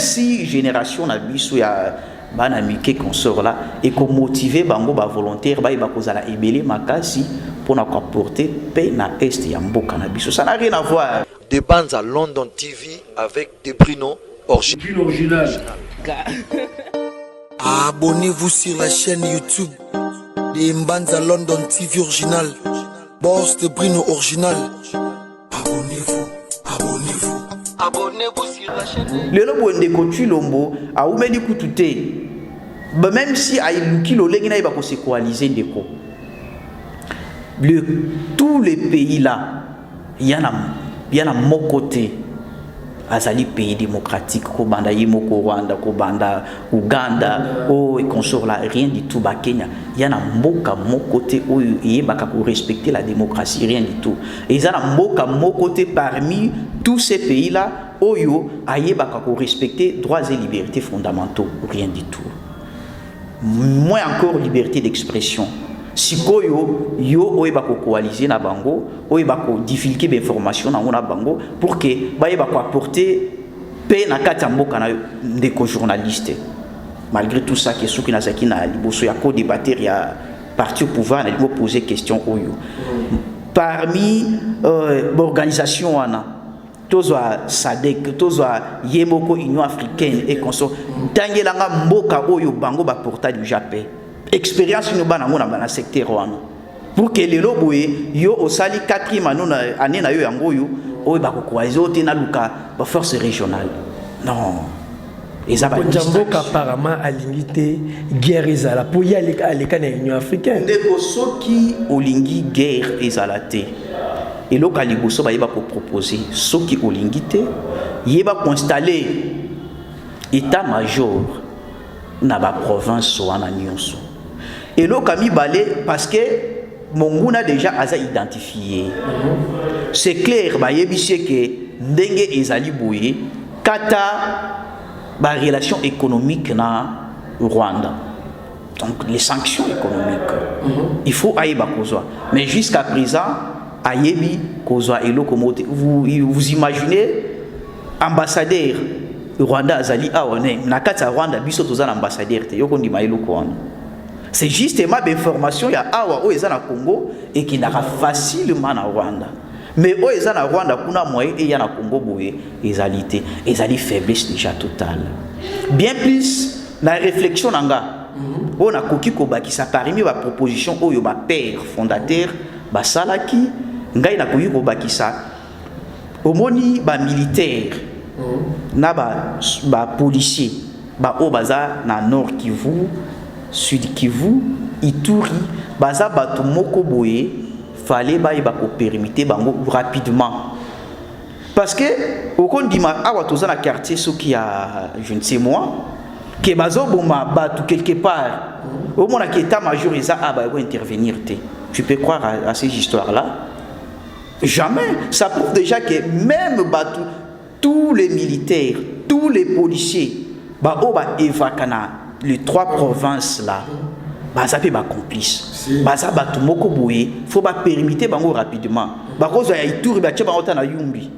si génération na biso ya bana mike consort là et qu'on motiver bango ba volontaire ba kozala ebele makasi pour na apporter paix na est ya mboka na biso. Ça n'a rien à voir. Des bandes à London TV avec des Bruno original. Abonnez-vous sur la chaîne YouTube des Mbanza London TV original. Boss de Bruno original. Abonnez-vous sur la chaîne. Le lobo ndeko Chilombo a oumeli kutute. Même si a iluki lo lengi na iba ko se coaliser ndeko. Tous les pays là, il y en a mon côté. Azali pays démocratique, ko banda yimoko Rwanda, ko banda Uganda, et consort là, rien du tout ba Kenya. Il y en a mboka mon côté où il baka ko respecter la démocratie, rien du tout. Et il y en a mboka mon côté parmi tous ces pays là, oyo aye baka ko respecter droits et libertés fondamentaux, rien du tout. Moins encore liberté d'expression. Sikoyo yo oye bako coaliser na bango, oye bako divulguer des informations na mona bango pour que baye bako apporter paix na kati mboka na ndeko journaliste. Malgré tout ça que soki na zaki na liboso ya ko débattre ya parti au pouvoir na libo poser question oyo. Parmi l'organisation wana tozwa SADC, tozwa Yemoko Union africaine et consort tangelanga mboka oyo bango ba porta du Japon. Expérience nous banango na bana secteur wana pour que les loboé yo osali 4e année na yo yango yo oyo ba ko koaliser te na luka ba force régionale non ezaba Njamboka apparemment a limité guerre ezala pour y aller à l'école Union africaine ndeko soki olingi guerre ezala te et lo kaliboso ba yeba ko proposer soki olingi te yeba ko installer état major na ba province wana nyonso. Et là, Kami Balé, parce que mon a déjà identifié. C'est clair, bah, que Ndenge Ezali Bouye, Kata, bah, relation économique na Rwanda. Donc, les sanctions économiques. Il faut Aïba Kozwa. Mais jusqu'à présent, Aïebi Kozwa et Lokomote. Vous imaginez, ambassadeur Rwanda Azali Awane, Nakata Rwanda, Bissotozan ambassadeur, Yokondi Maïlo Kouane. C'est justement l'information il y a awa oezana Congo et qui n'a facilement na Rwanda. Mais oezana Rwanda kuna moyen et y a na Congo boye ezalité, ezali faiblesse déjà totale. Bien plus la réflexion nanga. On a koki ko bakisa parmi ba proposition oyo ba père fondateur ba salaki ngai na koki ko bakisa omoni ba militaire na ba policier ba obaza na Nord Kivu Sud Kivu, Ituri, baza batu moko boye, fallait ba ko permettre bango rapidement. Parce que au kondima awa toza na quartier ce qui a je ne sais moi que bazo boma batu quelque part. Au moment que état major eza aba ko intervenir te. Tu peux croire à ces histoires là? Jamais. Ça prouve déjà que même batu tous les militaires, tous les policiers ba oba evakana les 3 provinces là, ça peut être complice. Ça va moko boye, faut pas permettre bango rapidement. Barozo ya Ituri ba tcheba ota na Yumbi.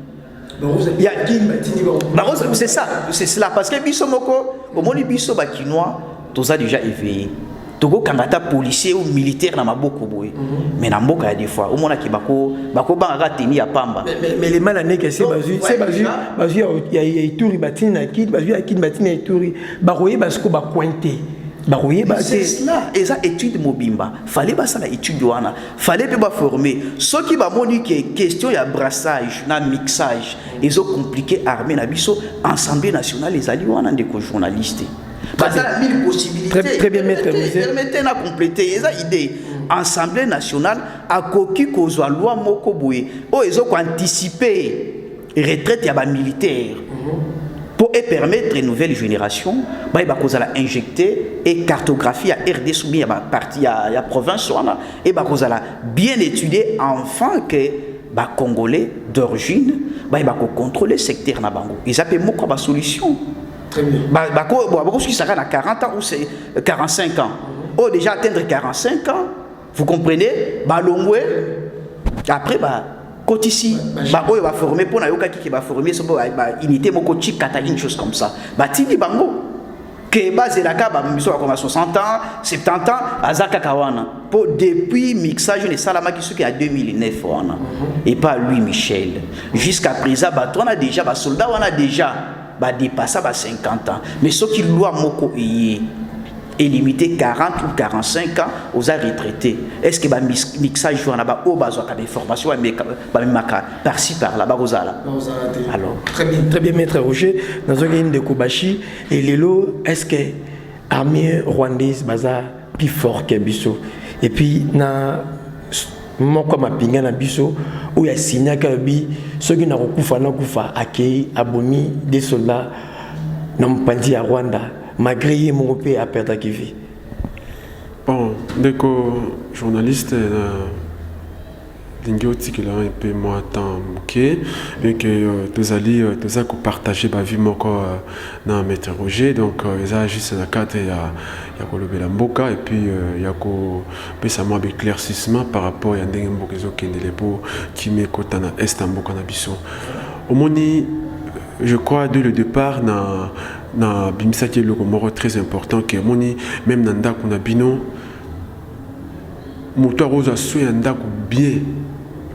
C'est ça, c'est cela parce que biso moko, au moni biso ba kinois, toza déjà éveillé. Togo kangata policier ou militaire na maboko boye. Mais na mboka ya des fois, au mona ki bako banga teni ya pamba. Mais les mal années que c'est bazu ya Ituri batini na kid, bazu ya kid batini na Ituri, baroye basko ba pointer. Baroye ba c'est cela, eza étude mobimba. Fallait ba ça la étude wana. Fallait be ba former. Ce qui ba moni que question ya brassage, na mixage, ils ont compliqué armée na biso, Assemblée nationale les alliés wana ndeko journaliste. Parce a 1000 possibilités. Très bien, maître. Permettez de compléter. Il y a une idée. Assemblée nationale a coquille cause la loi Mokoboué. Oh, ils ont anticipé retraite y a militaire pour permettre une nouvelle génération. Bah, il va cause la injecter et cartographie à RD soumis à partie à province et bah cause la bien étudier enfin que bah Congolais d'origine bah il va contrôler le secteur na bango. Ils appellent Moko ba solution. Si ça à 40 ans ou c'est 45 ans. Oh, déjà atteindre 45 ans, vous comprenez? Après, Kotisi, oyo va former pour na yoka qui va former so ba unité moko chi cataline chose comme ça. Ba tindi bango que base la ka ba miso comme 60 ans, 70 ans azaka kawana. Pour depuis mixage de Salama qui est à 2009 et pas Louis Michel. Jusqu'à présent on a déjà ba soldats on a déjà ba dépassé ba 50 ans. Mais ce qui loi moko est limité 40 ou 45 ans aux retraités. Est-ce que le mixage joue en bas au bas des formations par-ci par-là alors très bien maître Roger dans une de Kobashi et Lelo est-ce que l'armée rwandaise baza plus fort que Bisso et puis na moko mapinga na biso où ya signé que bi ceux qui na kufa akei abomi des soldats na mpandi ya Rwanda malgré mon pays à perdre qui vit. Bon, dès que journaliste, linguistique là un peu moins temps ok, et que tous alliés, tous que partager ma vie mon corps dans m'interroger, donc ils ont juste la carte il y a que le mboka et puis il y a que ça m'a éclaircissement par rapport à des mboka qui ne les beaux qui met côté na est en mboka na biso. Au moni, je crois dès le départ na bimisa qui est le mot très important que moni même nanda kuna bino moto rosa soya ndako bien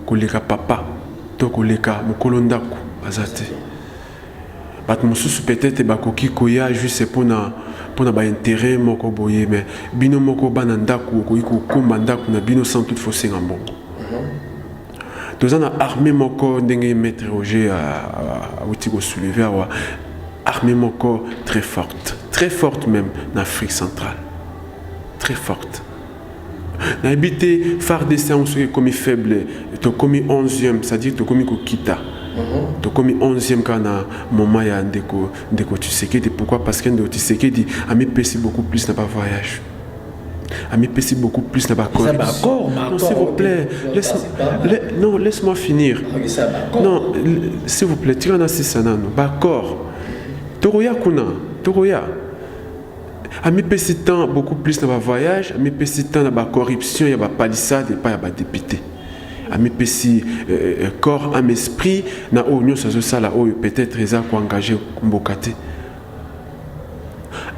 koleka papa to koleka mokolo ndako azate bat mosusu peut-être bakoki koya juste pour na ba intérêt moko boye mais bino moko bana ndako koyi ko komba ndako na bino sans toute fausse ngambo tozana armée moko ndenge maître Roger a utiko soulever wa armée moko très forte même en Afrique centrale, très forte. Na habité phare des séances comme faible, to comme 11e, c'est-à-dire to comme kita. To comme 11e quand na moment ya ndeko tu sais que pourquoi parce que tu sais que dit ami pèse beaucoup plus n'a pas voyage. Ami pèse beaucoup plus n'a pas corps. Non s'il vous plaît, laisse-moi finir. Non, s'il vous plaît, tu en as c'est ça non, d'accord. Toroya kuna, Toroya. Ami pesi temps beaucoup plus dans le voyage, ami pesi temps dans la corruption, il y a la palissade et pas il y a député. Ami pesi corps, âme, esprit, na oignon ça là peut-être ils ont engagé mbokate.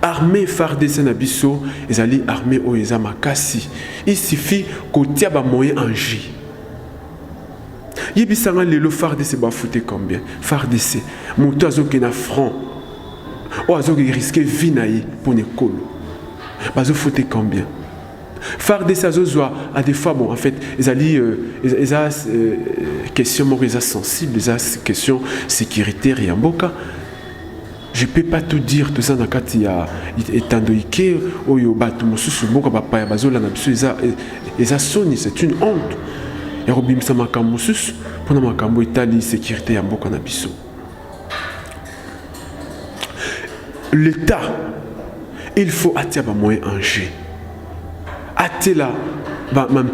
Armée FARDC na biso, ils allaient armée au ils makasi. Il suffit qu'on tient ba moyen en J. Yebisanga lelo FARDC ba fouté combien? FARDC, moto azoke na front. Ou azo risqué vie naïe pour ne colo. Bazo fouté combien? FARDC azozoa à des fois bon en fait ils allaient question ils sensible ils question sécuritaire et en boka. Je peux pas tout dire tout ça dans quand il y a étant donné que oyo batu mosusu boka papa ya bazo la na biso ils a sonné c'est une honte. Ya robimisa makambo mosusu pour na makambo Italie sécurité ya boka na biso. L'État, il faut attirer un moyen en jeu. Attirer là,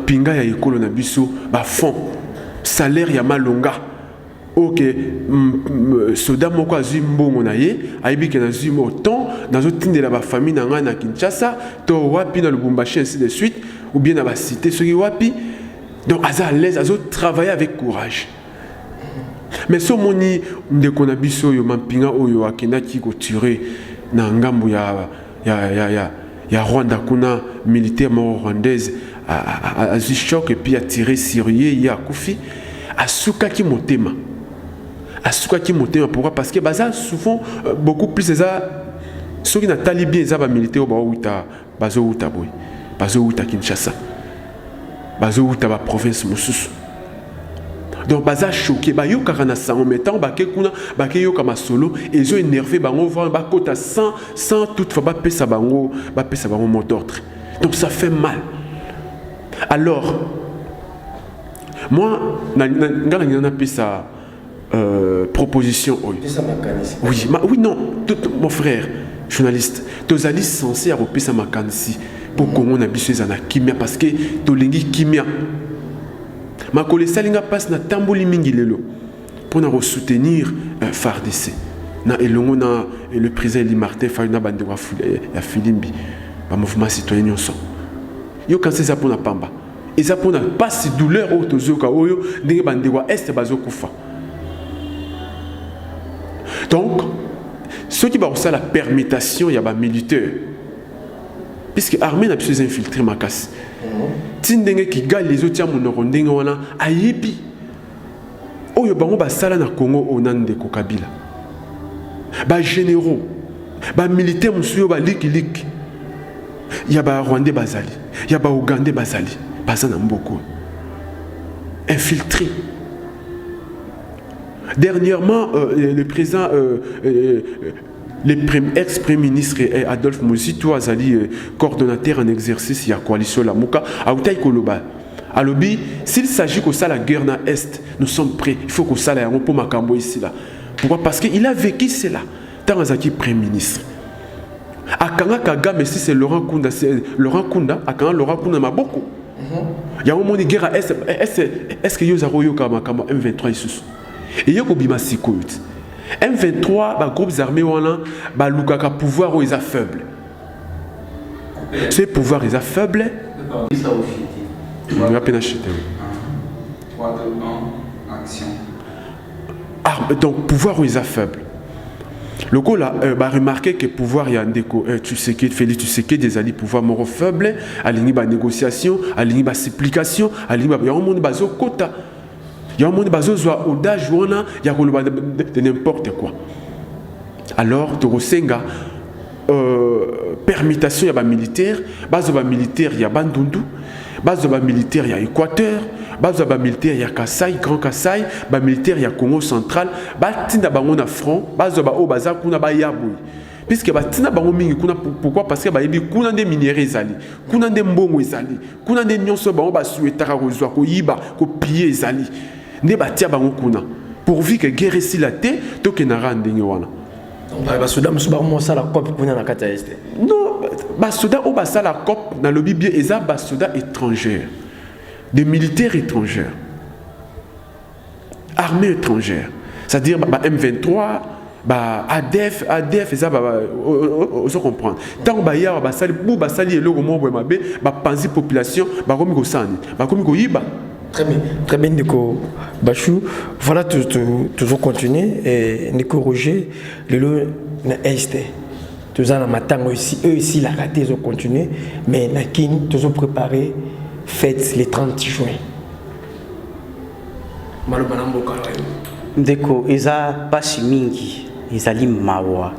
pinga ya école na biso, fond, salaire ya malonga. Ok, soda moko azui mbongo na ye, aibi ke na zui autant, dans autre de la famille na Kinshasa, to wapi na Lubumbashi ainsi de suite, ou bien na ba cité soki wapi. Donc aza à l'aise, azo travailler avec courage. Mais ce moni de konabiso yo mampinga oyo akenda ki ko tirer na ngambo ya Rwanda kuna militaire rwandaise a choc et puis a tiré sérieux ya kufi asuka ki motema pourquoi parce que baza souvent beaucoup plus ça ceux qui na talibien za ba militaire ba uta bazo uta boy bazo uta Kinshasa bazo uta ba province mosusu. Donc baza choqué ba yo karana sa en mettant ba ke kuna ba ke yo kama solo et zo énervé ba on va ba kota sans toutefois ba pesa bango mot d'ordre. Donc ça fait mal. Alors moi na pesa proposition oui non tout mon frère journaliste tozali censé aroper sa makanisi pour qu'on a biso za na kimia parce que tolingi kimia. Ma collègue Salinga passe na tamboli mingi lelo pour nous soutenir FARDC. Na elongo na le président Eli Martin Fayuna bande ya Filimbi, ba mouvement citoyen nyonso. Yo quand c'est ça pour na pamba. eza mpona pasi douleur oyo tozoyoka oyo ndenge bandeko ya este bazokufa. Donc ceux qui vont faire la permutation, il y a des militaires. Puisque l'armée n'a plus infiltré ma casse. Tindenge qui gagne les autres monorondenge wana ayebi. Oyo bango basala na Congo onande ko Kabila. Ba généraux, ba militaires musuyo ba lik. Il y a ba Rwandais bazali, il y a ba Ougandais bazali, bazana mboko. Infiltré. Dernièrement, le président, ex-premier ministre Adolphe Muzito Azali, coordonnateur en exercice de la coalition Lamuka, a outai koloba. Alobi, s'il s'agit que ça la guerre dans l'Est, nous sommes prêts. Il faut que ça la pour Makambo ici là. Pourquoi? Parce qu'il a vécu cela. Tant Azaki premier ministre. Akanga Kagame, si c'est Laurent Kunda, Akanga Laurent Kunda Maboko. Il y a un moment de guerre à Est. Est-ce que Yozaro Yoka Makamba M23 ici? Et yoko bima sikout. M23 ba groupes armés wana ba lukaka pouvoir où ils a faible. C'est pouvoir ils a faible. On va peine acheter. Donc pouvoir où ils a faible. Le coup là ba remarquer que pouvoir y a ndeko tu sais que Félix tu sais que des alliés pouvoir moro faible aligné ba négociation, aligné ba supplication, aligné ba on monde bazo quota. Il y a un monde qui a audace, il y a de n'importe quoi. Alors, tu as permutation, il y a militaire, base de militaire, il y a Bandundu, base de militaire, il y a Équateur, base de militaire, il y a Kassai, Grand Kassai, base militaire, il y a Congo central, base de front, base de Baza, kuna ba Yaboui. Puisque batina bango mingi kuna pourquoi parce que bayebi kuna des minéraux ezali kuna des mbongo ezali kuna des nyonso bango ba souhaitera kozwa ko yiba ko piller ezali ne batia bango kuna pourvu que guerre ici la té to ke na randenge wana ba soda musu ba mo sala cop kuna na kata este non ba soda o ba sala cop na lobi bien eza ba soda étrangère des militaires étrangers armée étrangère c'est-à-dire ba M23 bah ADF ça on comprend tant ba ya ba sali eloko mo boye mabe ba panzi population ba komi ko sani ba komi ko yiba. Très bien Nico Bachou, voilà toujours continuer et Nico Roger le na est tous en matango ici eux ici la raté ils ont continué mais na kin toujours préparé fête les 30 juin malo banambo kala ndeko eza pasi mingi ezali mawa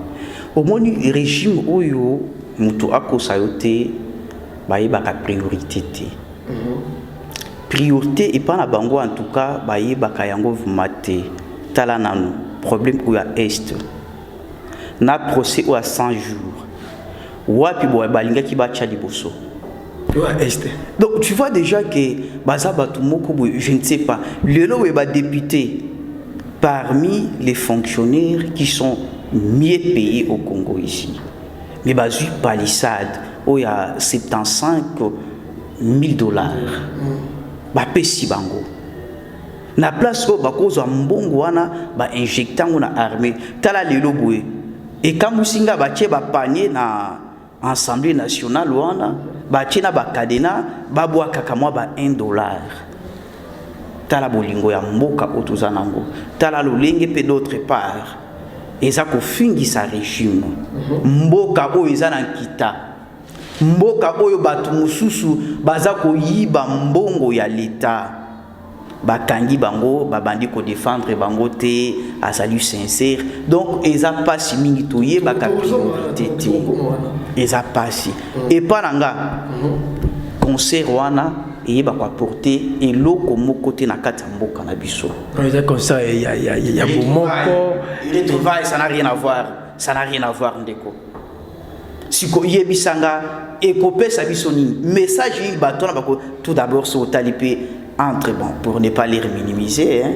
omoni régime oyo mutu akosa yo te bayebaka priorité te priorité et pas na bango en tout cas bayebaka yango vumate tala nanu problème ou ya est na procès ou à 100 jours wapi boy balinga ki bacha liboso est. Donc tu vois déjà que baza batu moko je ne sais pas lelo we ba député parmi les fonctionnaires qui sont mieux payés au Congo ici. Mais bazu palissade, où il y a 75 $000. Ba pesi bango. Na place où bakozo mbongo wana ba injectant na armée. Tala lelo boye. Et quand musinga batie ba panier na Assemblée nationale wana, batie na ba cadena, ba boa kaka mwa ba $1. Tala bolingo ya mboka otuzanango tala lolenge pe d'autre part eza ko fingi sa régime mboka oyo eza na kita mboka oyo batu mususu baza ko yiba mbongo ya l'état bakangi bango babandi ko défendre bango te asali sincère donc eza pasi mingi toye baka priorité te eza pasi et paranga concert wana et va porter et l'eau comme côté na kati mboka na biso. C'est comme ça il y a beaucoup les trouvailles ça n'a rien à voir ndeko. Siko yebisanga ekopé sa biso ni message yi batona bako tout d'abord so talipé entre bon pour ne pas les minimiser hein,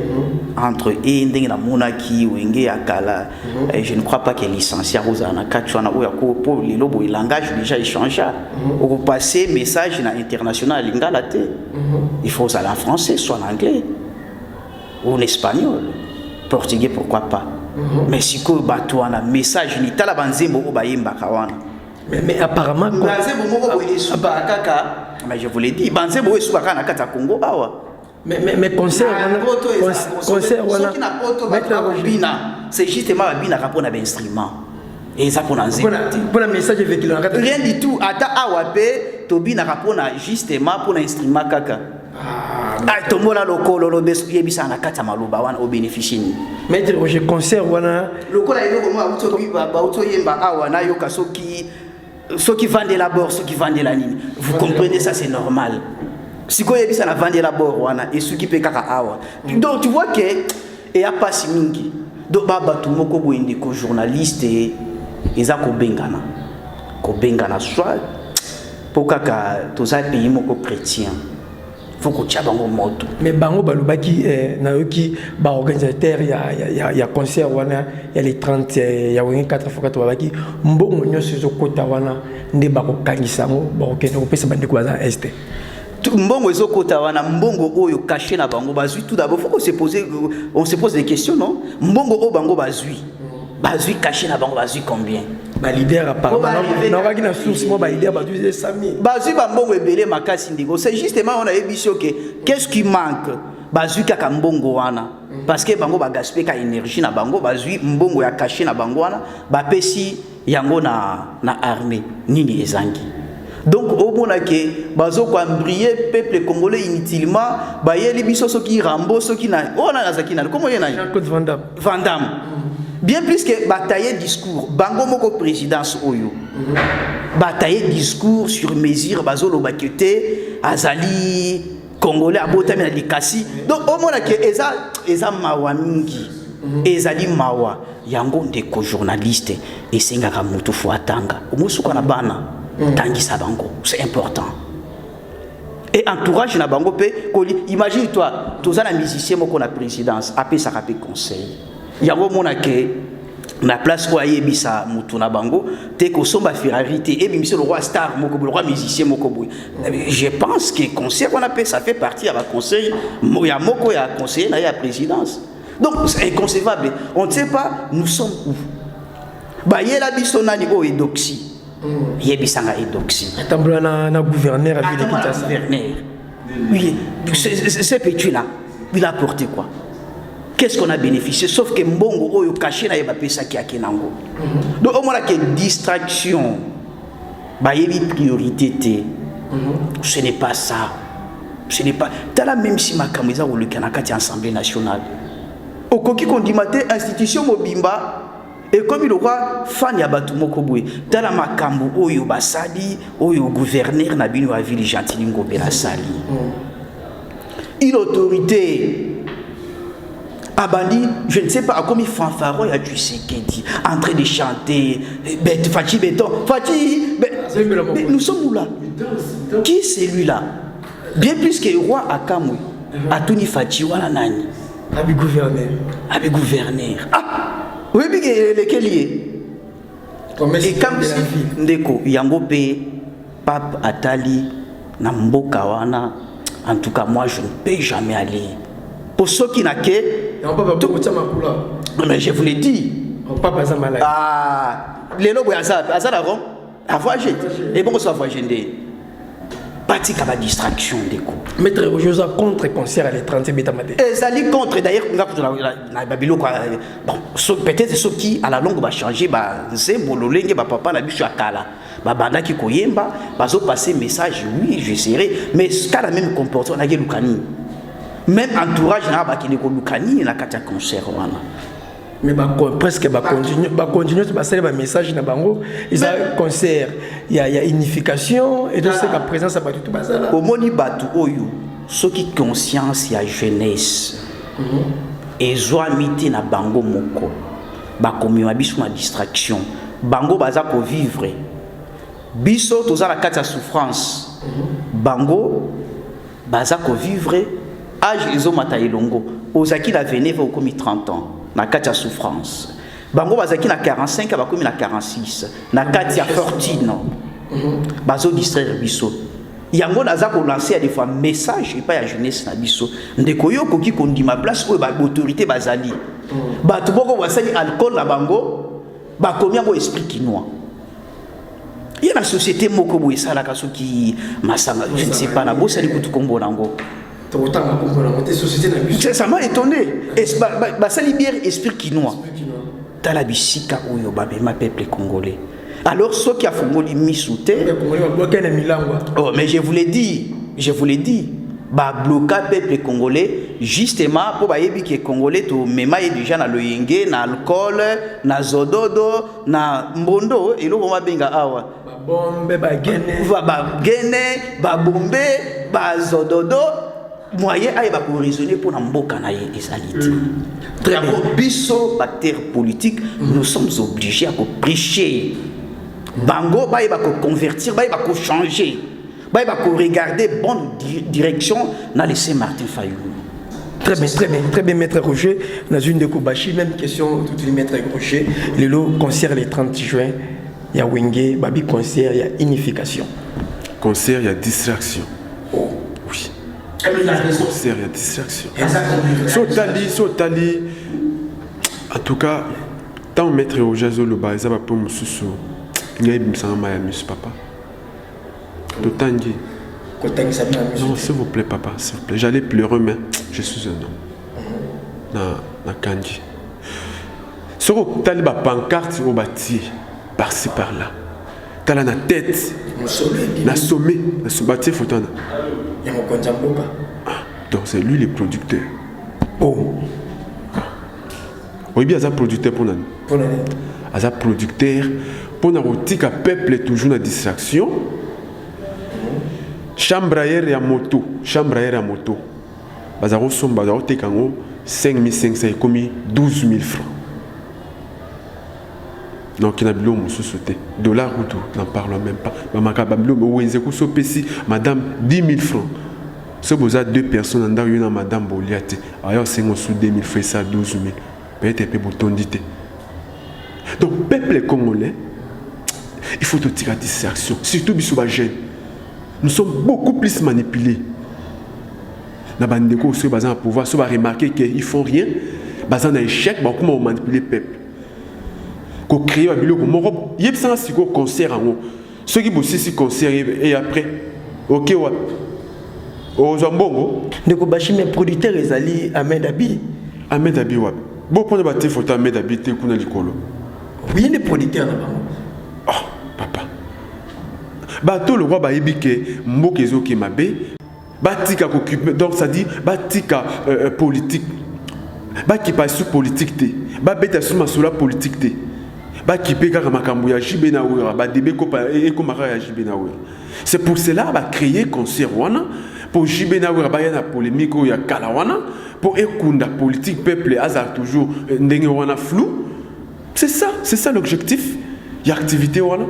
entre ndenge na monaki wenge akala je ne crois pas que licencié rozana katwana oya ko pour le lobo le langage déjà échangé au passer message na international lingala te il faut ça en français soit en anglais ou en espagnol portugais pourquoi pas mais si ko batwana message ni tala banzembo o bayemba kawana Mais apparemment mais je vous l'ai dit, Banze Boé Soubaka na kata Congo awa. Mais concert c'est justement Bina pour un instrument. Et ça pour un message véhiculé. Rien du tout. Ata awape Tobi na rapona justement pour un instrument kaka. Ah, tomola lokolo lo besu yebisa na kata maluba wana o bénéficie. Maître Roger concert wana lokola eloko mo auto ba auto yemba awa na yoka soki vendent la bord, ceux qui vendent la ligne. Vous comprenez ça, c'est normal. Si vous avez vendu la bord, et ceux qui payent awa. Donc tu vois que il y a pas si mingi. Donc baba tout moko boindi ko journaliste et eza ko bengana soit pour kaka tous ça pays moko chrétien. Faut que tu aies un moto. Mais bango balubaki nayoki ba organisateur ya concert wana ya les 30 ya 4 fois balaki mbongo nyoso zo kota wana nde ba ko kangisa ngo ba ko kende ko pesa bande ko za est. Mbongo zo kota wana mbongo oyo caché na bango bazui tout d'abord faut qu'on se pose des questions non mbongo o bango bazui caché na bango bazui combien ba leader apparemment na waki na source mo ba leader bazui 100 000 bazui ba mbongo ebele makasi ndiko c'est justement on a émission que qu'est-ce qui manque bazui kaka mbongo wana parce que bango ba gaspiller ka énergie na bango bazui mbongo ya caché na bango wana ba pesi yango na armée nini ezangi. Donc au moment que bazo ko embrier peuple congolais inutilement ba yeli biso soki rambo soki na ona nazaki na comment yena Jean-Claude Van Damme bien plus que batailler discours bango moko présidence oyo batailler discours sur mesure bazo lo bakete azali congolais abotami na likasi donc au moment que eza mawa mingi ezali mawa yango ndeko journaliste esengaka mutu fo atanga omusuka na bana tangisa bango c'est important et entourage na bango pe imagine toi tous un musicien moko na présidence apé ça rapé conseil yango mona ke na place ko ayebisa mutu na bango te ko somba Ferrari te et monsieur le roi star moko le roi musicien moko boy je pense que conseil on appelle ça fait partie à la conseil ya moko ya conseiller na ya présidence donc c'est inconcevable on ne sait pas nous sommes où ba yela biso nani o edoxy yebisanga edoxy atambula na gouverneur à ville Kinshasa oui ce petit là il a apporté quoi. Qu'est-ce qu'on a bénéficié sauf que mbongo oyo caché na yeba pesa ki akenango donc au moins que distraction ba yebi priorité té ce n'est pas ça ce n'est pas tala même si makameza ou le kanakati assemblée nationale okoki kondimate institution mobimba et comme il aura fan ya batu moko boye tala makambo oyo basali oyo gouverneur na bino wa ville Gentilingo bela sali une autorité Abandi, je ne sais pas à combien fanfaro a tu sais qui dit en train de chanter Fati Béton Fati nous sommes où là qui c'est lui là bien plus que le roi Akamwe Atuni Fati wala nani abi gouverneur ah oui bien lequel y est et comme si ndeko yango pe pape Atali na mboka wana en tout cas moi je ne peux jamais aller pour ceux qui n'a que mais je vous l'ai dit. Ah, les lobes à Rome, à voyager. Et bon, ça va voyager. Parti comme la distraction des coups. Maître Roger contre concert à l'étranger bétamade. Et ça dit contre d'ailleurs, la Babylone quoi. Bon, peut-être ceux qui à la longue va changer, bah c'est bololenge, bah papa la biche à Kala. Bah banda qui koyemba, bah zo passer message, oui, je serai, mais ce cas la même comportement na Lukani. Même entourage na ba ki ko Lukani na kata concert wana. Mais presque continuer ba sala ba message na bango, ils ont concert, il y a unification et de ce que présence ba tout bazala. Au moni batu oyo, ceux qui conscience ya jeunesse. Et zo mité na bango moko. Ba komima biso na distraction. Bango baza ko vivre. Biso toza la kata souffrance. Bango baza ko vivre. Âge ezomata ilongo ozaki la veneve au komi 30 ans na kati ya souffrance bango bazaki na 45 bakomi na 46 na kati ya fortune bazo distraire biso yango naza ko lancer des fois message et pas ya jeunesse na biso ndeko yo koki kondima place oyo ba autorité bazali bato boko basali alcool na bango bakomi yango esprit kinois Il y a la société Mokobo et ça, la qui Massanga, je ne sais pas, la bosse, elle écoute combo nango. Ça m'a étonné. Ça libère l'esprit quinois. Dans la bisika où il y a ma peuple congolais. Alors, ceux qui a fait oh, mais je vous l'ai dit, bah bloquer peuple congolais justement pour bah yebi que congolais to mema déjà na loyenge na alcool na zododo na mbondo et lo benga awa ba bombe ba bombe ba zododo moyen ay ba pour raisonner pour na mboka na ye esaliti très bien biso ba terre politique nous sommes obligés à prêcher bango ba ko convertir ba ko changer bah, il va regarder bonne direction dans laisser Martin Fayou. Très bien, Maître Roger. Dans une de Kobashi, même question, tout le Maître Roger. Le lot concert le 30 juin, il y a Wenge, Babi concert, il y a unification. Concert, il y a distraction. Oh. Oui. Concert, il y a distraction. Sotali. En tout cas, tant Maître Roger Zoloba, ils avaient pas mon sous-sous. Il y a une papa. Non, s'il vous plaît, papa, s'il vous plaît. J'allais pleurer, mais je suis un homme. Na Kandi. Sur le taliba pancarte au bâti, par-ci par-là. T'as la tête, na sommet, na bâti photo. Donc c'est lui le producteur. Oh. Oui, bien, il y a un producteur pour nous. Il y a un producteur pour nous dire que le peuple est toujours dans la distraction. Chambre à air et à moto. Bazaro somba, bazaro tekango 5500 et commis 12 000 francs. Donc il y a billet au société. Dollar ou tout, n'en parlons même pas. Madame 10 000 francs. Si vous avez deux personnes, vous avez madame Boliate. Alors c'est sous 2 000 francs, ça 12 000. Peut-être un peu bouton d'ité. Donc peuple congolais, il faut tirer la distraction. Surtout bisouba jeune. Nous sommes beaucoup plus manipulés. Dans les bandeko, ceux qui ont pouvoir, ceux qui ont remarqué qu'ils ne font rien, ils ont un échec, comment manipuler le peuple. Qu'on crée un billet, il y a un concert en haut. Ceux qui bossent ici concert et après, ok, ouais. Aux Zambongo. Ndeko Bashi, mes producteurs, ils allaient à Ahmed Abi. Ahmed Abi, ouais. Bon, pour nous battre, il faut Ahmed Abi, tu es qu'on a l'école. Oui, les producteurs là-bas. Oh, papa. Bato le roi ba ebike mbokezo ke mabe batika occupé donc ça dit batika politique ba ki pas sous politique té ba beta sous masula politique té ba ki pe kaka makambo ya jibena wera ba debe ko pa e ko maka ya jibena wera c'est pour cela ba créer concert wana pour jibena wera ba ya na polémique ya kala wana pour ekunda politique peuple azar toujours ndenge wana flou c'est ça l'objectif il y a activité wana.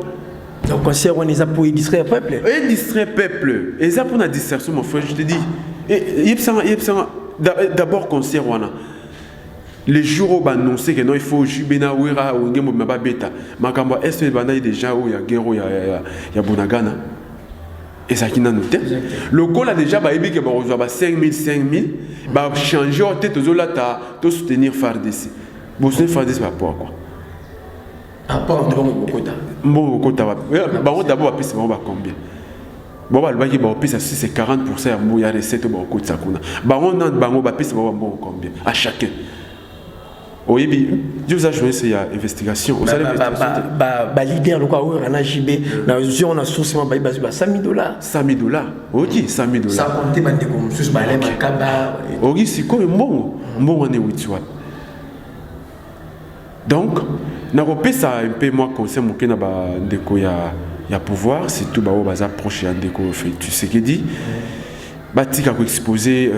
Donc, concert, on est pour distraire le peuple. Et distraire le peuple. Et ça pour la distraction, mon frère, je te dis. D'abord, concert, les jours où on annonce que non, il faut Jubena Ouira ou Ngemo Mababeta. Makamba, est-ce que il y a déjà où il y a Guerrero, il y a Bonagana. Et ça qui n'a noté. Le col a déjà 5 000, va changer en tête aux autres là, de soutenir Fardessi. Vous soutenez Fardessi par rapport à quoi? Rapport de Bokota. Bokota. D'abord, c'est combien? Bon, c'est 40% il y a recette Bokota. Baron dans Bango, c'est combien? À chacun. Oui, je vous ai joué, c'est investigation. Vous allez leader, le quoi, on a JB, on a source, $100 000. $100 000. Ok, $100 000. Ça compte, comme sous balai, Makaba. Ok, c'est quoi bon on est 8 watts. Donc, n'avons ça un peu moins concerne mon kena ba ndeko ya pouvoir, c'est tout ba o baza proche ya ndeko fait. Tu sais que dit batika ko exposer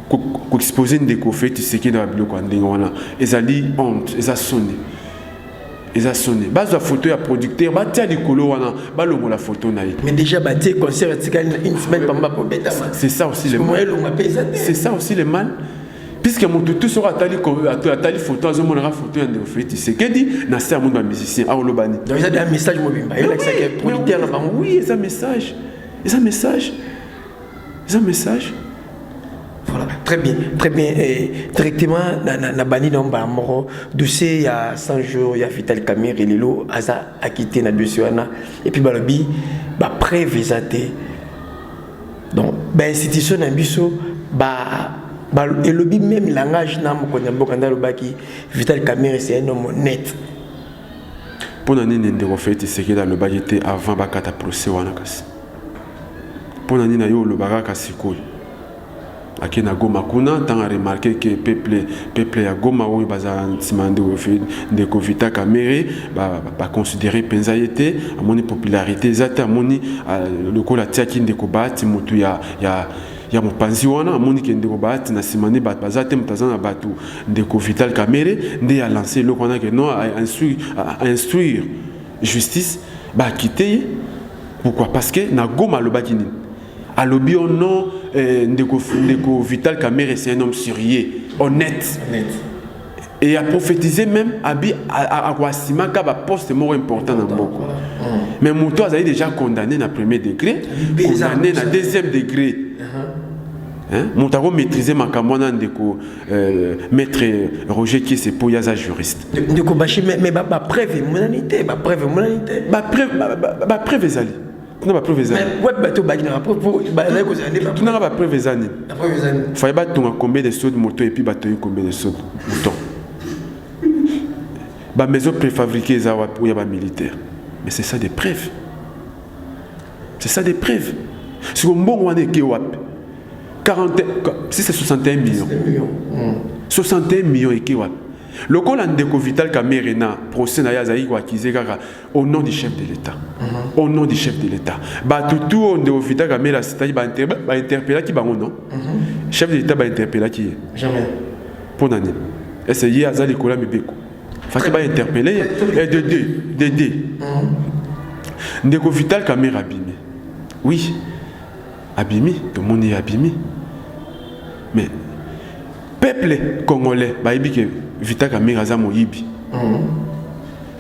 ko exposer ndeko fait, tu sais que dans biloko ndenge wana ezali honte, sonné. Base la photo ya producteur, ba tia likolo wana, ba longo la photo na ye. Mais déjà ba tia concert une semaine pamba pour beta. C'est ça aussi le mal. C'est ça aussi le mal. Puisque mon tout sera tali photo, je montre photo de fait, tu sais que dit, na c'est un monde musicien, à Olobani. Donc il y a un message mobile. Oui, c'est un message. C'est un message. Voilà. Très bien, très bien. Directement, na bani dans Bamoro, dossier il y a 100 jours, il y a Vital Kamerhe et Lelo, Aza a quitté na dossier et puis balobi, ba prévisate. Donc, ben institution na biso, et le même langage na mokonya bokanda lobaki, Vital Kamerhe c'est un homme net. Pour nani nende refait c'est que dans le bagité avant bakata procès wana kasi. Pour nani na yo le bagaka sikoi. Ake na Goma kuna tant a remarqué que peuple ya Goma oyo baza simande refait de Vital Kamerhe ba considérer penza yete amoni popularité zata amoni le kola tiaki ndeko bati mutu ya mopanzi wana amoni ke ndeko bati na simane bazate mutazana batu ndeko Vital Kamerhe nde a lancé le kona que non à instruire justice ba quitter. Pourquoi? Parce que na Goma lo bakini à l'objet au nom de Vital Kamerhe, c'est un homme sérieux, honnête. Et a prophétisé même à Kwasima qu'il y a un poste more important dans le monde. Mais Mouto a déjà condamné dans le premier degré, condamné dans le deuxième degré. Mouto a maîtrisé ma camona de maître Roger qui est pour Yaza juriste. De Kobashi, mais ma preuve monanité, ma preuve monanité. Ma preuve ezali. Tu n'as pas preuve ezali. Ouais, bateau bagina pour tu n'as pas preuve ezali. Fallait pas ton combien de sauts de moto et puis bateau combien de sauts de mouton. Ba maison préfabriquée za wa pour ya ba militaire. Mais c'est ça des preuves. C'est ça des preuves. Si on bon wana ke wap 40 si c'est 61 millions. 61 millions et ke wap. Le col de Vital Kamerhe na procès na yazaï ko accusé au nom du chef de l'État. Au nom du chef de l'État. Ba tout on de Vital Kamerhe c'est ba interpeller qui ba non. Chef de l'État ba interpeller qui jamais. Pour nani. Essayer azali kola mibeko. Faki ba interpeller et de deux. Ndeko Vital Kamerhe abîmé. Oui. Abîmé, tout le monde est abîmé. Mais peuple congolais ba que Vital Kamerhe aza moyibi.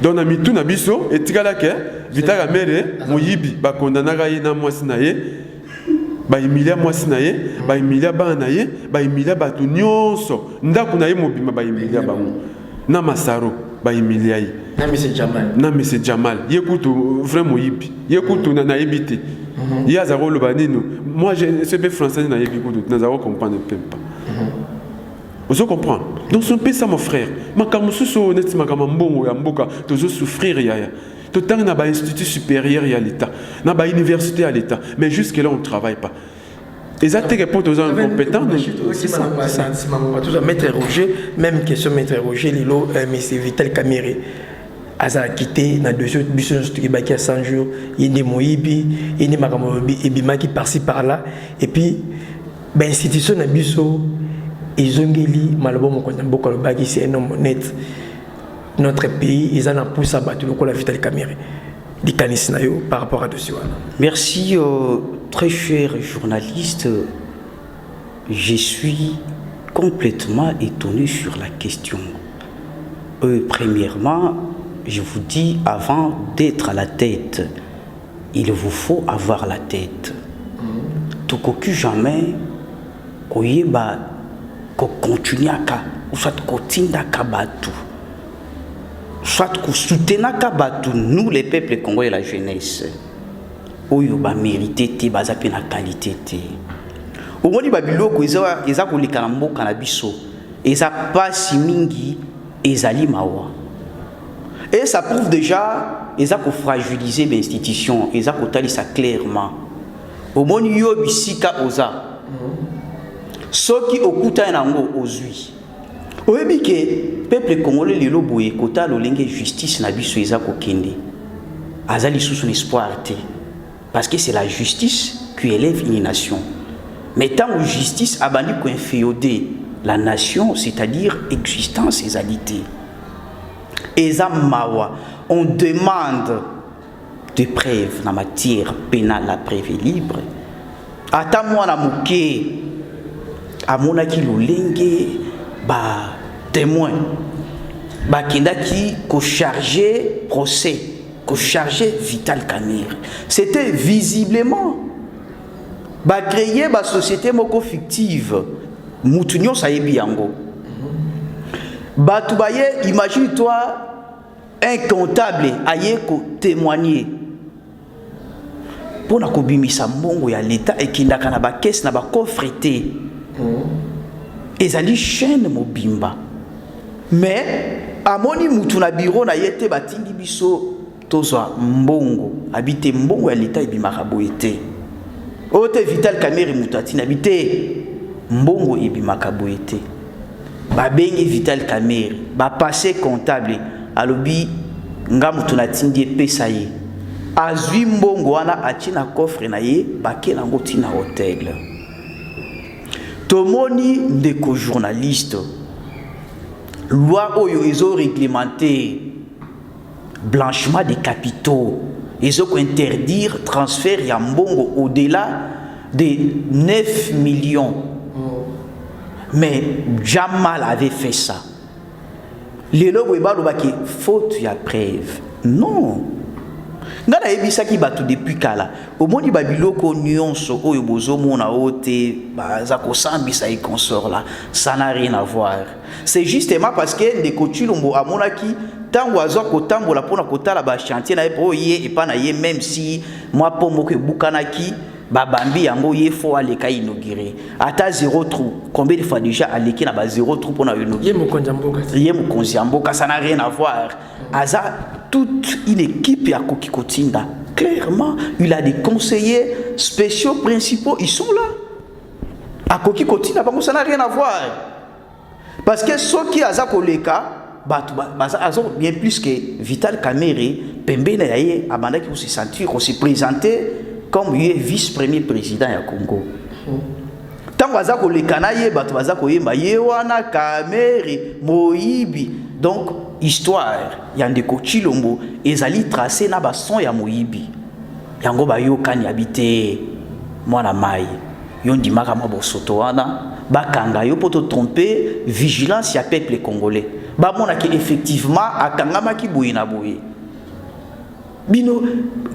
Donc na mitu na biso etikala ke Vital Kamerhe moyibi ba kondanaka ye na mwasi na ye ba emilia mwasi na ye ba emilia bana na ye ba emilia batu nyonso ndako na ye mobima ba emilia bango na masaro ba emilia ye na monsieur Jamal ye kutu vraiment moyibi ye kutu na yebite ye azako loba nino moi je sais français na yebi kutu na zako comprendre pas. Vous comprenez? Donc, c'est un peu ça, mon frère. Je suis honnête, je suis souffrir. Tout le temps, on a un institut supérieur à l'État, on a une université à l'État, mais jusque-là, on ne travaille pas. Et ça, tu réponds aux incompétents. C'est ça. Maître Roger, même question, Maître Roger, Lilo, mais c'est Vital Kamerhe. Aza a quitté, dans 2 jours, il y a 100 jours, il y a des Moïbi, il y a des Makamobi, il y a des par-ci par-là. Et puis, l'institution de Bisso, ils ont dit, malheureusement, c'est un homme honnête. Notre pays, ils ont poussé à battre le Vital Kamerhe. Par rapport à dessus. Merci, très cher journaliste. Je suis complètement étonné sur la question. Premièrement, je vous dis, avant d'être à la tête, il vous faut avoir la tête. Tout que jamais, qu'on continue à soit continue à battre, soit qu'on soutienne à nous les peuples congolais, la jeunesse, où il va mériter tes bases à la qualité. Au moins, il va ils ont les carambo cannabiso, ils ont pas si mingi, ils ont mawa. Et ça prouve déjà, ils ont fragilisé l'institution, ils ont dit ça clairement. Au moins, il y a bisika oza. Ceux qui okuta nango ozui. Oyebi ke peuple congolais lelo boye kota lolenge justice na biso eza kokende. Azali sous son espoir te. Parce que c'est la justice qui élève une nation. Mais tant que justice abandi ko inféoder la nation, c'est-à-dire existence et alité. Eza mawa, on demande des preuves en matière pénale, la preuve est libre. Attends-moi la mouké. À mon aki lolenge ba témoin ba kindaki ko charger procès ko charger Vital Kamerhe. C'était visiblement ba créer ba société moko fictive mutunyo sayebi yango. Batoubaye, imagine-toi un comptable aye ko témoigner. Pour na kobimisa mbongo ya l'État et kindaka na ba caisse na ba coffre té. Ezali chaîne mobimba. Mais amoni mutu na bureau na yete batindi biso tozwa mbongo, habite mbongo ya l'État ebimaka boyete. Ote Vital Kamerhe mutati habite mbongo ebimaka boyete. Ba bengi Vital Kamerhe, ba passé comptable alobi nga mutu na tindi pesa ye. Azwi mbongo wana atina coffre na ye bake nango tina hotel. Tomoni ndeko journaliste. Loi oyo ezo réglementer blanchiment des capitaux. Ils ont interdire transfert ya mbongo au-delà de 9 millions. Mais Jamal avait fait ça. Les logo ebalobaki faute ya preuve. Non. Ngana ebisaki batu depuis kala. Omoni babiloko nyonso oyo bozomona ote baza ko sambisa et consort là, ça n'a rien à voir. C'est justement parce que ndeko Chilombo amonaki tango azo kotambola pona kotala ba chantier na epo ye et pas na ye même si moi pombo ke bukanaki babambi yango ye faut aller ka inaugurer. Ata 0 trou. Combien de fois déjà aleki na ba 0 trou pona inaugurer. Ye mokonzi mboka ça n'a rien à voir. Aza toute une équipe à Koki Kotinda. Clairement, il a des conseillers spéciaux principaux, ils sont là. À Koki Kotinda, ça n'a rien à voir. Parce que ceux qui ont koleka, bien plus que Vital Kamerhe, Pembe Naye, Abanda qui se sentir, qu'on s'est présenté comme vice-premier président du Congo. Tant que vous koleka naye, baza koyemba yewana Kamerhe, Moïbi. Donc histoire yandeko Chilombo ezali tracé na bason ya Moïbi. Yango bayo kani habité mwana mai. Yondi makama bosoto wana bakanga yo poto tromper vigilance ya peuple congolais. Ba mona ki effectivement akangama ki boye na boye. Bino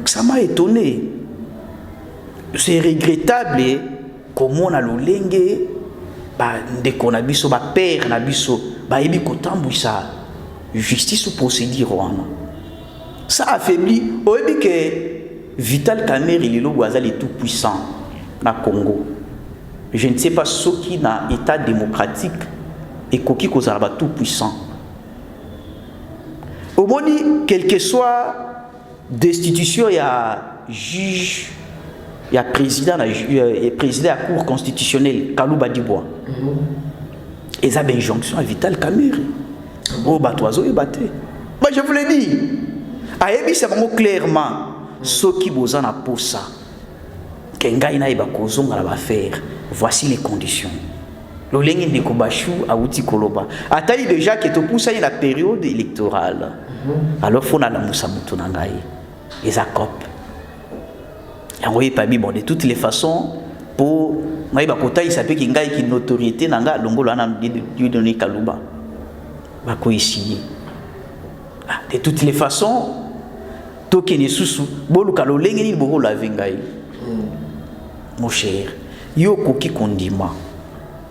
ça m'a étonné. C'est regrettable comment on a lolenge ba ndeko na biso ba père na biso ba yebi kotambwisa justice ou procédure wana. Ça affaiblit oyebi que Vital Kamerhe lelo bazali tout puissant na Congo. Je ne sais pas ce qui na état démocratique et koki kozala tout puissant. Au moni quel que soit destitution ya juge ya président et président à cour constitutionnelle Kalouba Dibois. Et ça ben injonction à Vital Kamerhe. Oh batoizo et batté. Moi je vous l'ai dit. Ayebi c'est vraiment clairement ce qui besoin na pour ça. Kenga ina iba kozonga la ba faire. Voici les conditions. Lolenge ndeko bashu awuti koloba. Atali déjà que to poussa la période électorale. Alors faut na la musa mutu na ngai. Eza cop. Yango pas bon de toutes les façons pour ngai ba kota isape ki ngai ki notoriété na nga longolo na Dieu donner Kalouba. Bako ici. De toutes les façons, tokene susu bolu kalolenge ni boko la vengai. Mon cher, yo koki kondima.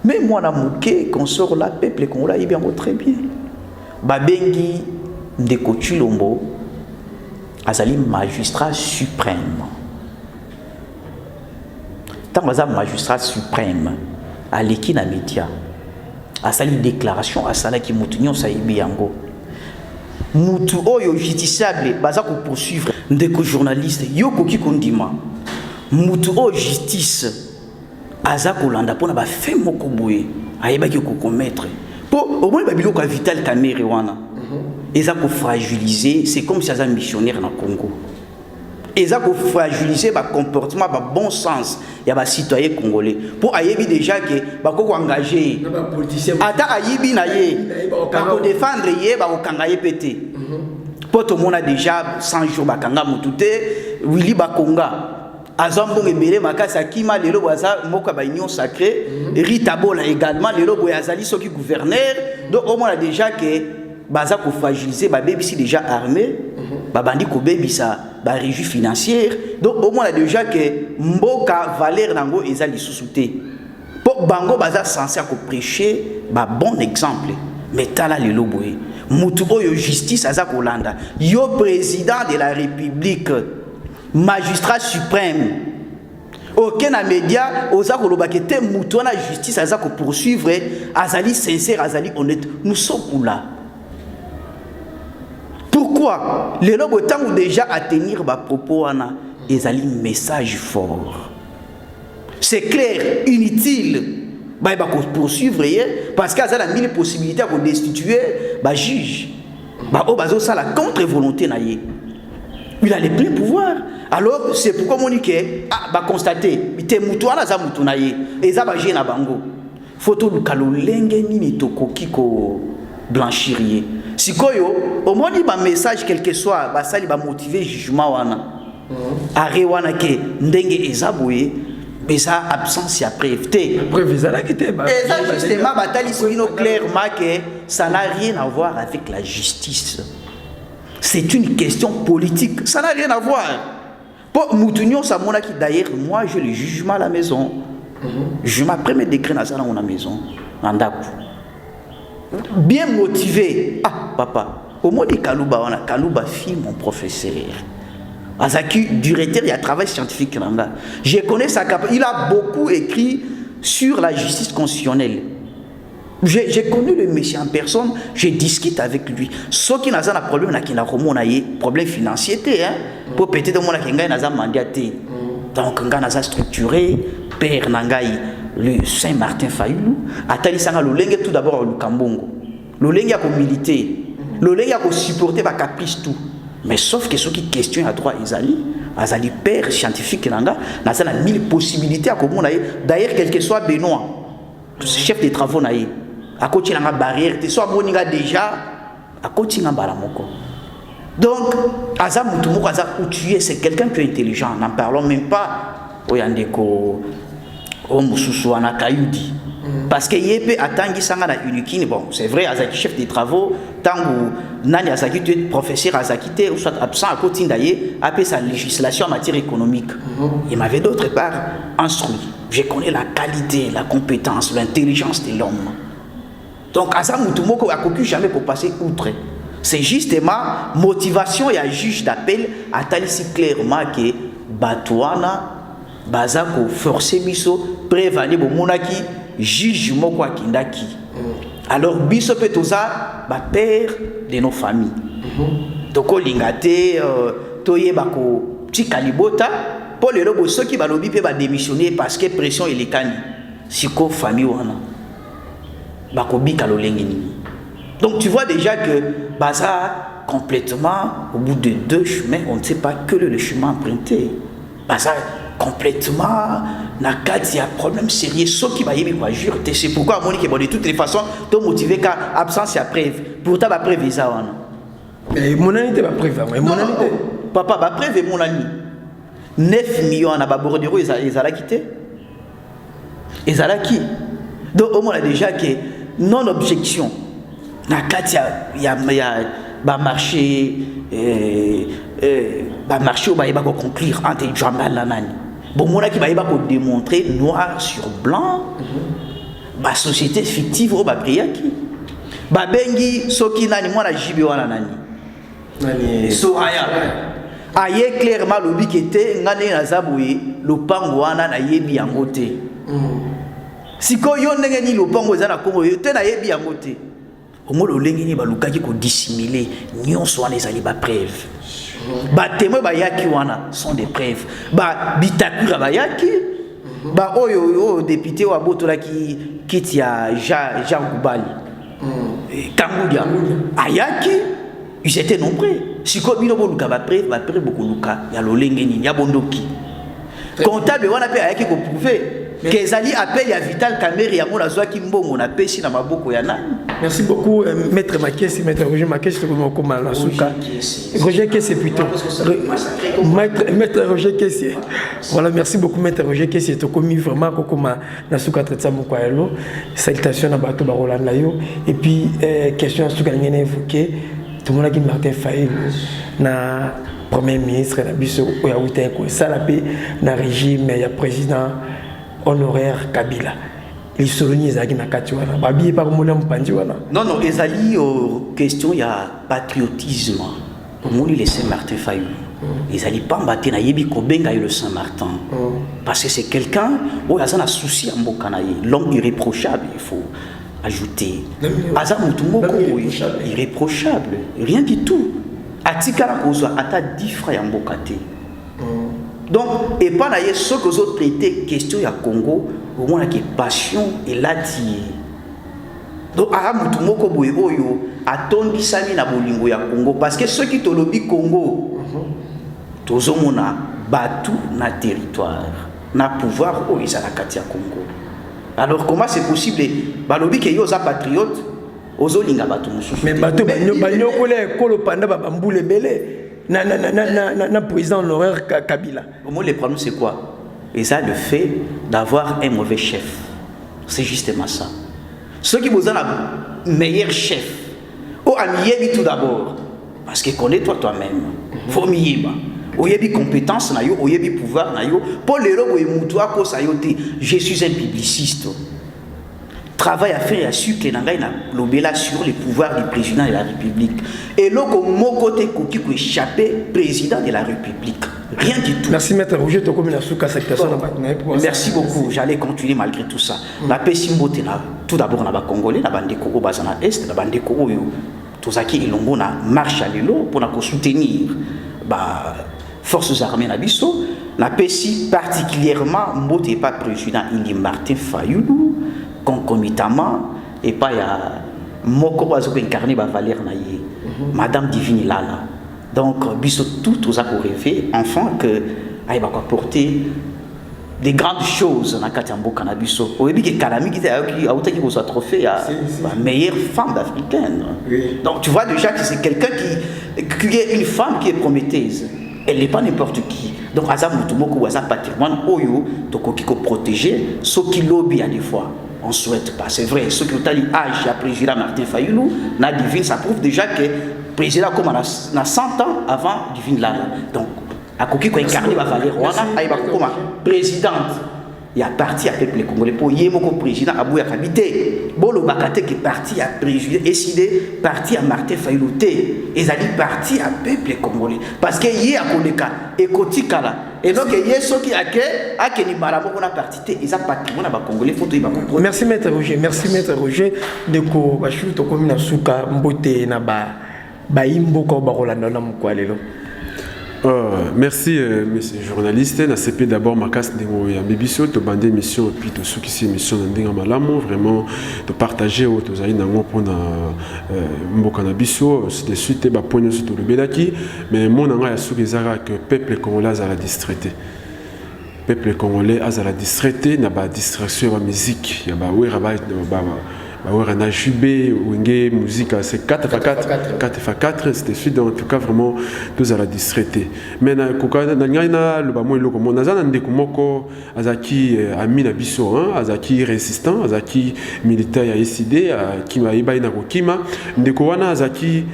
Mais moi na muke consort la peuple congolais bien très bien. Babengi ndeko Chilombo azali magistrat suprême. Tant que magistrat suprême à l'équipe na média. A sali déclaration à sala ki mutunyo sa ibi yango mutu oyo justiciable baza ko poursuivre ndeko journaliste yo koki kondima mutu o justice aza ko landa pona ba fait moko boye ayeba ki ko commettre po au moins ba biloko Vital Kamerhe wana eza ko fragiliser c'est comme si aza missionnaire na Congo eza ko fragiliser ba comportement ba bon sens ya ba citoyen congolais pour ayebi déjà que ba ko engager ata ayebi na ye ba ko défendre ye ba ko kanga ye pété pour tout monde a déjà 100 jours ba kanga mutute Willy Bakonga azambo ngebele makasa kima lelo baza moka ba union sacrée Rita Bola également lelo boyazali soki gouverneur donc au moins déjà que baza ko fragiliser ba bebisi déjà armé ba bandi ko bebisa ba régie financière donc au moins déjà que mboka valeur nango ezali sous-souté Pour bango baza censé prêcher ba bon exemple. Mais tala le loboé. Mutu oyo justice aza kolanda. Yo président de la République, magistrat suprême. Aucun média osa kolobake te mutu na justice aza ko poursuivre, azali sincère, azali honnête. Nous sommes où là? Pourquoi les lobo tant déjà à tenir ba propos ana ezali message fort. C'est clair, inutile. Bah, il va poursuivre parce qu'il y a mille possibilités pour destituer le juge. Bah, ça la contre-volonté. Il a les pleins pouvoirs. Alors, c'est pourquoi on dit que, bah, constater, il y a et ça va gêner à Bango. Photo de Kalolenge ni Toko blanchir. Si au moins il y a un message, quel que soit, bah, ça va motiver le jugement. Arrêt wana ke ndenge ezaboué. Mais ça, absence, il y a preuve. Preuve, ça l'a quitté. Et ça, justement, bataille clairement que ça n'a rien à voir avec la justice. C'est une question politique. Ça n'a rien à voir. Pour Moutounion, ça m'a dit d'ailleurs, moi, je le jugement à la maison. Je m'apprends décret dans la maison. En Dakou. Bien motivé. Ah, papa. Au mot de Kalouba, on a Kalouba, fille, mon professeur. Azaki, directeur, il y a un travail scientifique. Je connais sa capacité. Il a beaucoup écrit sur la justice constitutionnelle. J'ai connu le monsieur en personne, je discute avec lui. Ce qui n'a pas de problème, c'est qu'il a un problème financier. Pour peut-être que il a mandaté. Donc, il a structuré, Père Nangaï, le Saint-Martin Fayoulou, a talisanga le lengue tout d'abord le Kambongo. Le lengue a milité, le lengue a supporté par caprice tout. Mais sauf que ceux qui questionnent à droit, Azali père scientifique, n'a pas mille possibilités à comment d'ailleurs, quel que soit Benoît, chef des travaux, à côté de la barrière, soit Moninga déjà, à côté de la barrière. Donc, Azam Moutoumou, Azam Outuyé, c'est quelqu'un qui est intelligent, n'en parlons même pas au Yandeko, au Moussoussou, à Kayudi. Parce que Yépe a tangi sangana unikini, bon, c'est vrai, Azaki chef des travaux, tangu nani Azaki professeur Azaki ou soit absent à côté d'ailleurs, après sa législation en matière économique. Il m'avait d'autre part instruit. Je connais la qualité, la compétence, l'intelligence de l'homme. Donc Azam Moutoumoko a cocu jamais pour passer outre. C'est justement motivation et un juge d'appel à talissi clairement que Batouana, Bazako, forcé biso, prévaler au monaki. Juge moko kindaki. Alors biso petoza ba père de nos familles. Donc lingate toye bako petit calibota pour les robots ceux qui ba lobi pe ba démissionner parce que pression il est kani. Siko famille wana. Bako bika lo lengeni. Donc tu vois déjà que baza complètement au bout de 2 chemins, on ne sait pas que le chemin emprunté. Baza complètement il y a un problème sérieux ce qui va y avoir jure c'est pourquoi Monique de toutes les façons to motivé car absence à preuve pourtant ba preuve ça wana mais mon ami te ba preuve mon ami papa ba preuve mon ami 9 millions na ba bordereau ils allaient quitter ils allaient qui donc au moins déjà que non objection na katia il y a ba marché ba marché ba va conclure entre Jamal Lanani. Bon, moi qui va démontrer noir sur blanc, la société fictive au Babriaki. Babengi, Soki nani, moi la Jibiwana nani. Soraya. Aye clairement le but qui était, ngane nazaboué, le pangouana na yebi angote. Si ko yon ngeni le pango zana kongo, te na yebi angote. Au moins le lengeni balukaki ko dissimuler, nyon soane zali ba preuve. Ba témoins bayaki wana sont des preuves. Ba bitakura bayaki. Ba oyo député wa botola qui tia Jean Goubali. Kangudia ayaki ils étaient nombreux. Siko bino boluka ba preuve beaucoup luka ya lolengeni ya bondoki. Comptable wana pe ayaki ko prouver. Kezali appel ya Vital Kamerhe ya mona zwa kimbongo na pesi na maboko ya nani. Merci beaucoup maître Makessi, maître Roger Makessi comme la souka. Roger Kessi plutôt. Maître Roger Kessi. Voilà, merci beaucoup maître Roger Kessi to commis vraiment comme na souka traite ça beaucoup hello. Salutations à bato ba Rolanda yo et puis question souka ngene évoqué tout le monde qui Martin Fayoulou na premier ministre na biso oya wita ko sala pe na régime ya président honoraire Kabila les soloni ezaki na kati wana babi pa komona mpandi wana. Non non, ezali question ya patriotisme. Pour les Saint-Martin Fayulu. Ezali pamba te na yebi ko benga le Saint-Martin. Parce que c'est quelqu'un où il a un souci à mbokanaye, l'homme irréprochable, il faut ajouter. Aza mutumoko irréprochable, rien du tout. Atikala kozwa ata 10 francs ya mbokate. Donc, et pas d'ailleurs ce que vous traitez question ya Congo, au moins la passion et la tie. Donc, Aramutumoko boye oyo atondi sami na bolingo ya Congo parce que ceux qui te lobby Congo, tozomona batu na territoire, na pouvoir au izalakati ya Congo. Alors comment c'est possible balobi ke yo za patriote ozolinga batu mususu. Mais batu banyokole kolo panda bambule belé. Na président honoraire Kabila. Au moins, les problèmes, c'est quoi? Et ça, le fait d'avoir un mauvais chef. C'est justement ça. Ceux qui vous ont un meilleur chef, ou amiyebi tout d'abord, parce que connais-toi toi-même. Faut miyebi. Oyebi compétence na yo, oyebi pouvoir na yo. Pour les robots et moutoua ko sayote, je suis un publiciste. Travail à faire à su que Nangaï n'a l'obéla sur les pouvoirs du président de la République. Et là, comme mon côté, qui peut échapper président de la République. Rien du tout. Merci, Maître Roger. Merci beaucoup. J'allais continuer malgré tout ça. La paix Simbote, tout d'abord, on a Congolais, on a Bandeko au Bazana Est, on a Bandeko au Tozaki et Longo, on a marche à l'élo pour soutenir les forces armées Nabiso. La paix particulièrement, Mbote n'est pas président, il est Martin Fayulu. Concomitamment et pas ya moko bazo incarner ba Valère naye madame divine lala donc biso tout aux a pour rêver enfant que ay ba porter des grandes choses na katambo canabiso oyebi ke kalami ki a autant qui soit trophée à la meilleure femme africaine. Donc tu vois déjà que c'est quelqu'un qui est une femme qui est prometteuse. Elle n'est pas n'importe qui. Donc azam mutumoko waza patrimoine oyo tokoki ko protéger ce qui lobby à des fois. On ne souhaite pas, c'est vrai. Ce que vous avez dit, le président Martin Fayulu, na divine, ça prouve déjà que le président comme a 100 ans avant divine Lala. Donc, à Koki ko incarné va Valérie Rwanda, comme présidente. Il y a parti à peuple congolais pour Yemoko président Abouya Kabité. Bolo Bakate qui est parti à président, décidé parti à Martin Fayulu. Et ça dit parti à peuple congolais. Parce que y a Koleka et Kotikala. Et donc il y a ceux qui a ni baramo qu'on a parti ils a patrimoine à congolais faut y comprendre. Merci Maître Roger, merci Maître Roger de ko bashu to komina suka mbote na ba imbo ko ba rolanda na mkwalelo. Merci, monsieur journaliste. Na CP d'abord ma casse de Bibiso, de bande émission et puis de ceux qui s'y émission dans Malamo, vraiment de partager aux aïe nango pour na Mbokanabiso, c'est de suite ba pogno sur le belaki, mais mon anga ya sugezara que peuple congolais a la distraité. Peuple congolais a la distraité, na ba distraction ba musique, ya ba wera ba on a jubé, musique, c'est 4x4, c'était suite, en tout cas vraiment, tous à la distraité. Mais le Azaki ami na biso, Azaki résistant, Azaki militaire à SID, qui m'a ébaï na Rokima, Ndekowana Azaki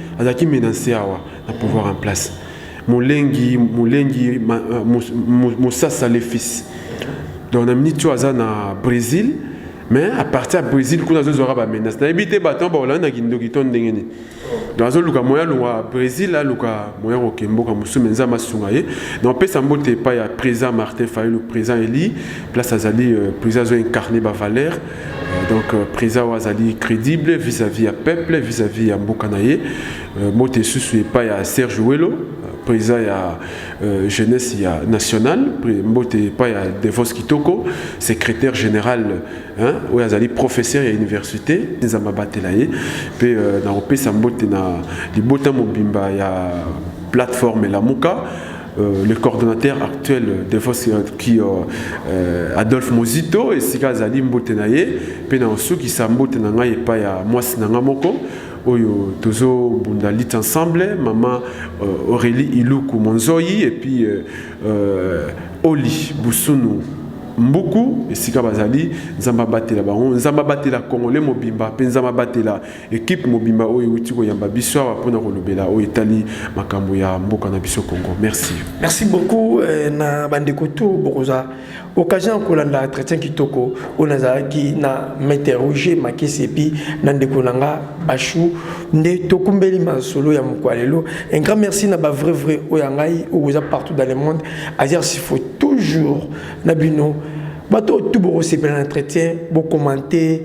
menacé à pouvoir en place. Molengi, Moussassa les fils. Donc on a mis tout à Brésil. Mais à partir du Brésil, on a des menaces. On a évité battant pour l'an qui nous quittent d'engagner. Dans le cas moyen, le Brésil, là, le cas moyen au Kembo, comme nous sommes en Massungaye. Donc, ça ne pas il y a président Martin Fayulu, le président Eli, place Azali, président incarné par Valère. Donc, président Azali crédible vis-à-vis à peuple, vis-à-vis à Mbokanaye. Moté sous pas il y a Serge Ouello. Président jeunesse nationale, Mbote Paya Devos Kitoko, secrétaire général, où il y a professeur à l'université, des Amabatelaye, puis dans le pays, Sambote na Libota Mobimba, il y a plateforme la Mouka. Le coordonnateur actuel de Devos qui Adolphe Mozito et Sika Zali Mbotenaye, puis dans ceux qui Sambote Nangaye Paya Moas Nangamoko. Oyo tozo bundalit ensemble maman Aurélie Iluku Monzoyi et puis Oli Boussounou Mbuku et Sika Bazali Nzamba Batela Baron Nzamba Batela Congolais Mobimba Nzamba Batela équipe Mobimba Oyo Utiko Yamba Biso Pona Kolobela Oyo Itali Makambo ya Mboka na Biso Congo. Merci. Merci beaucoup na bandeko to Boroza occasion ko landa entretien kitoko onaza ki na m'interroger makisi epi na ndeko nanga bashu nde tokumbeli masolo ya mukwalelo. Un grand merci na ba vrai oyangai oza partout dans le monde à dire s'il faut toujours na bino bato tout bo recevoir un entretien, bo commenter,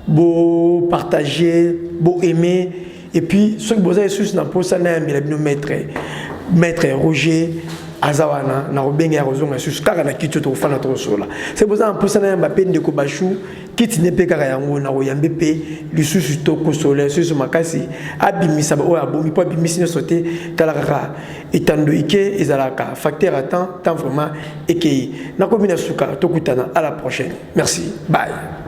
bo partager, bo aimer et puis ceux qui bosa Jesus na posa na mbela bino maître Roger Azawana na robenga ya rozonga Jesus kaka na kitu to fana to sola c'est pour ça en posa na Mbappé ndeko bashu kiti ne pe kaka yango na royambe pe lisusu to ko soleil susu makasi abimisa ba o abomi po abimisi ne sauter kala kaka etando ike ezalaka facteur à temps vraiment ekei na komina suka to kutana à la prochaine merci bye.